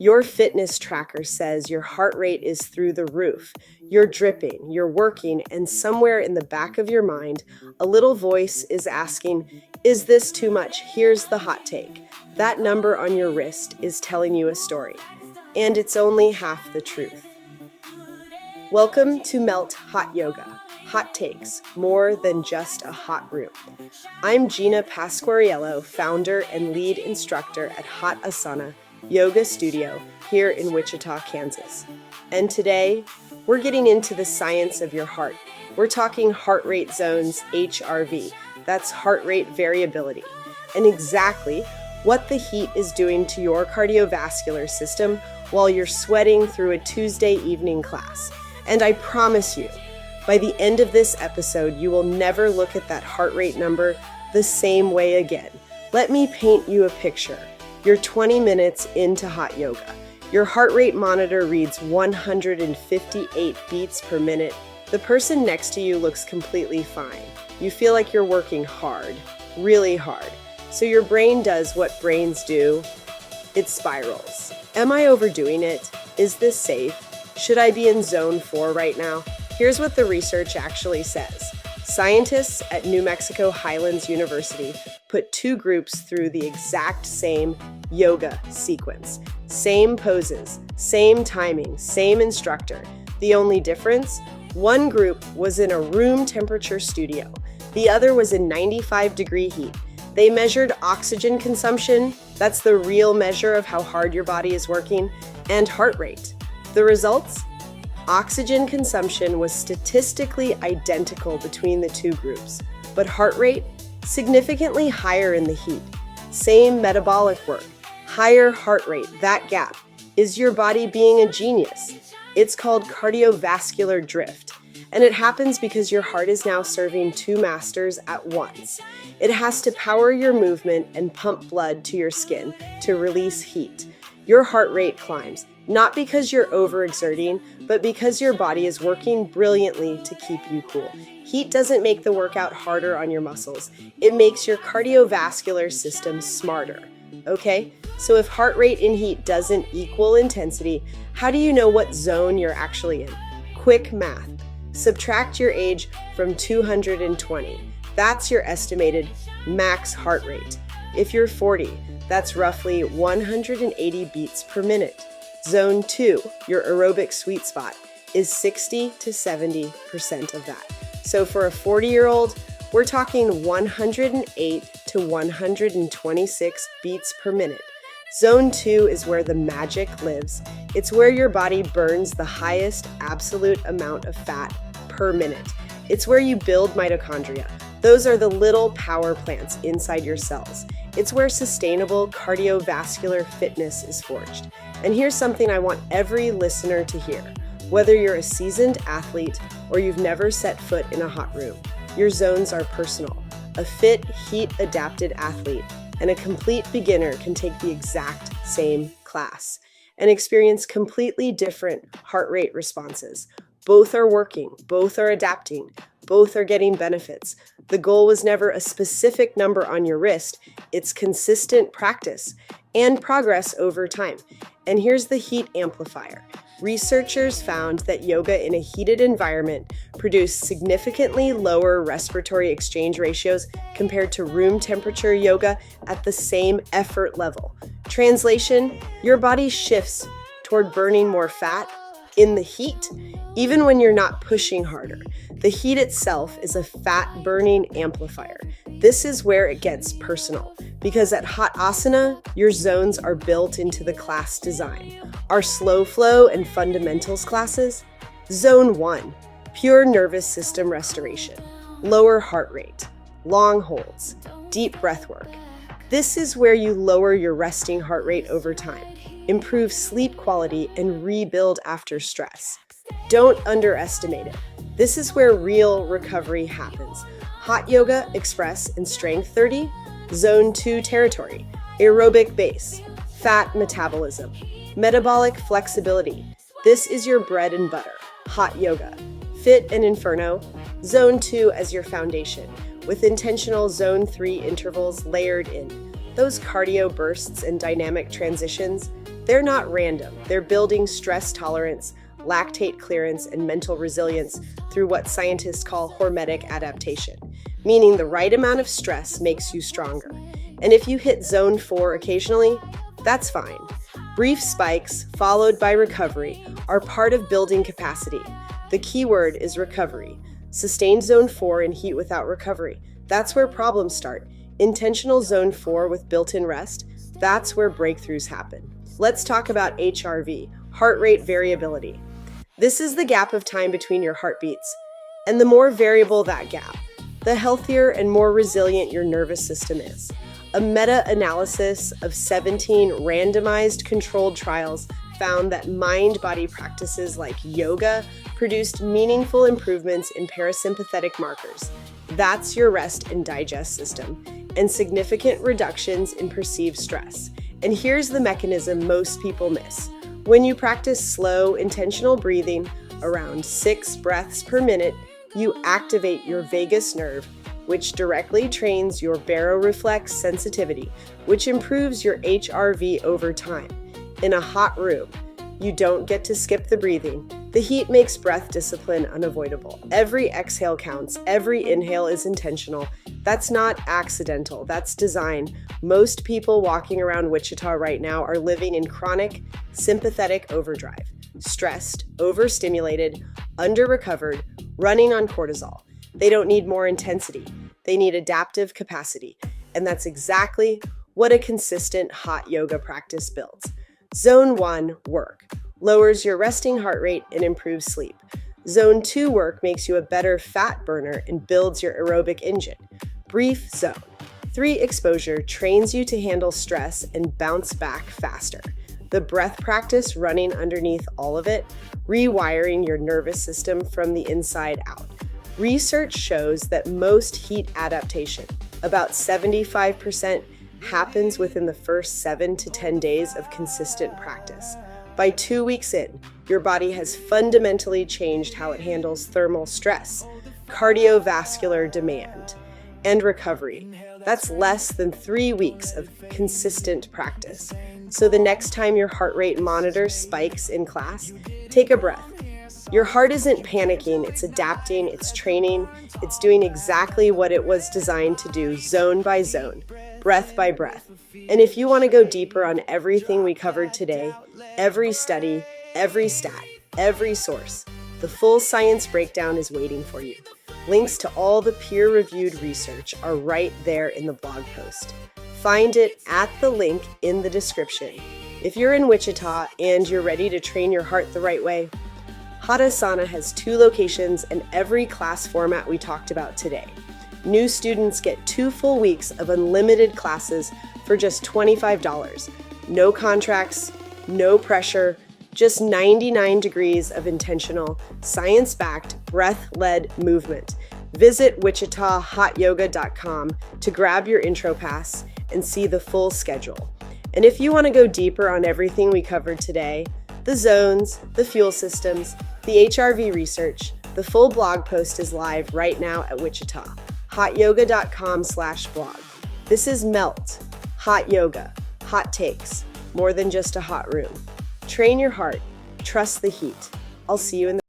Your fitness tracker says your heart rate is through the roof. You're dripping, you're working, and somewhere in the back of your mind, a little voice is asking, is this too much? Here's the hot take. That number on your wrist is telling you a story, and it's only half the truth. Welcome to Melt Hot Yoga. Hot takes, more than just a hot room. I'm Gina Pasquariello, founder and lead instructor at Hot Asana Yoga Studio here in Wichita, Kansas. And today, we're getting into the science of your heart. We're talking heart rate zones, HRV. That's heart rate variability. And exactly what the heat is doing to your cardiovascular system while you're sweating through a Tuesday evening class. And I promise you, by the end of this episode, you will never look at that heart rate number the same way again. Let me paint you a picture. You're 20 minutes into hot yoga. Your heart rate monitor reads 158 beats per minute. The person next to you looks completely fine. You feel like you're working hard, really hard. So your brain does what brains do. It spirals. Am I overdoing it? Is this safe? Should I be in zone 4 right now? Here's what the research actually says. Scientists at New Mexico Highlands University put two groups through the exact same yoga sequence. Same poses, same timing, same instructor. The only difference? One group was in a room temperature studio. The other was in 95-degree heat. They measured oxygen consumption, that's the real measure of how hard your body is working, and heart rate. The results? Oxygen consumption was statistically identical between the two groups, but heart rate significantly higher in the heat. Same metabolic work, higher heart rate, that gap. Is your body being a genius? It's called cardiovascular drift, and it happens because your heart is now serving two masters at once. It has to power your movement and pump blood to your skin to release heat. Your heart rate climbs, not because you're overexerting, but because your body is working brilliantly to keep you cool. Heat doesn't make the workout harder on your muscles. It makes your cardiovascular system smarter. Okay? So if heart rate in heat doesn't equal intensity, how do you know what zone you're actually in? Quick math. Subtract your age from 220. That's your estimated max heart rate. If you're 40, that's roughly 180 beats per minute. Zone 2, your aerobic sweet spot, is 60 to 70% of that. So for a 40-year-old, we're talking 108 to 126 beats per minute. Zone 2 is where the magic lives. It's where your body burns the highest absolute amount of fat per minute. It's where you build mitochondria. Those are the little power plants inside your cells. It's where sustainable cardiovascular fitness is forged. And here's something I want every listener to hear. Whether you're a seasoned athlete or you've never set foot in a hot room, your zones are personal. A fit, heat-adapted athlete and a complete beginner can take the exact same class and experience completely different heart rate responses. Both are working, both are adapting, both are getting benefits. The goal was never a specific number on your wrist, it's consistent practice and progress over time. And here's the heat amplifier. Researchers found that yoga in a heated environment produced significantly lower respiratory exchange ratios compared to room temperature yoga at the same effort level. Translation, your body shifts toward burning more fat in the heat, even when you're not pushing harder. The heat itself is a fat-burning amplifier. This is where it gets personal, because at Hot Asana, your zones are built into the class design. Our slow flow and fundamentals classes, Zone 1, pure nervous system restoration, lower heart rate, long holds, deep breath work. This is where you lower your resting heart rate over time, improve sleep quality, and rebuild after stress. Don't underestimate it. This is where real recovery happens. Hot Yoga, Express, and Strength 30, Zone 2 territory, aerobic base, fat metabolism, metabolic flexibility. This is your bread and butter. Hot Yoga, Fit and Inferno, Zone 2 as your foundation, with intentional Zone 3 intervals layered in. Those cardio bursts and dynamic transitions, They're not random. They're building stress tolerance, lactate clearance, and mental resilience through what scientists call hormetic adaptation, meaning the right amount of stress makes you stronger. And if you hit zone 4 occasionally, that's fine. Brief spikes, followed by recovery, are part of building capacity. The key word is recovery. Sustained zone 4 in heat without recovery. That's where problems start. Intentional zone 4 with built-in rest, that's where breakthroughs happen. Let's talk about HRV, heart rate variability. This is the gap of time between your heartbeats. And the more variable that gap, the healthier and more resilient your nervous system is. A meta-analysis of 17 randomized controlled trials found that mind-body practices like yoga produced meaningful improvements in parasympathetic markers. That's your rest and digest system, and significant reductions in perceived stress. And here's the mechanism most people miss. When you practice slow, intentional breathing, around 6 breaths per minute, you activate your vagus nerve, which directly trains your baroreflex sensitivity, which improves your HRV over time. In a hot room, you don't get to skip the breathing. The heat makes breath discipline unavoidable. Every exhale counts. Every inhale is intentional. That's not accidental. That's design. Most people walking around Wichita right now are living in chronic sympathetic overdrive. Stressed, overstimulated, under-recovered, running on cortisol. They don't need more intensity. They need adaptive capacity. And that's exactly what a consistent hot yoga practice builds. Zone 1, work, lowers your resting heart rate and improves sleep. Zone 2 work makes you a better fat burner and builds your aerobic engine. Brief zone. 3, exposure, trains you to handle stress and bounce back faster. The breath practice running underneath all of it, rewiring your nervous system from the inside out. Research shows that most heat adaptation, about 75%, happens within the first 7 to 10 days of consistent practice. By 2 weeks in, your body has fundamentally changed how it handles thermal stress, cardiovascular demand, and recovery. That's less than 3 weeks of consistent practice. So the next time your heart rate monitor spikes in class, take a breath. Your heart isn't panicking, it's adapting, it's training, it's doing exactly what it was designed to do, zone by zone, breath by breath. And if you want to go deeper on everything we covered today, every study, every stat, every source, the full science breakdown is waiting for you. Links to all the peer-reviewed research are right there in the blog post. Find it at the link in the description. If you're in Wichita and you're ready to train your heart the right way, Hot Asana has 2 locations and every class format we talked about today. New students get 2 full weeks of unlimited classes for just $25. No contracts, no pressure, just 99 degrees of intentional, science-backed, breath-led movement. Visit wichitahotyoga.com to grab your intro pass and see the full schedule. And if you want to go deeper on everything we covered today, the zones, the fuel systems, the HRV research, the full blog post is live right now at Wichita, hotyoga.com/blog. This is Melt, hot yoga, hot takes, more than just a hot room. Train your heart, trust the heat. I'll see you in the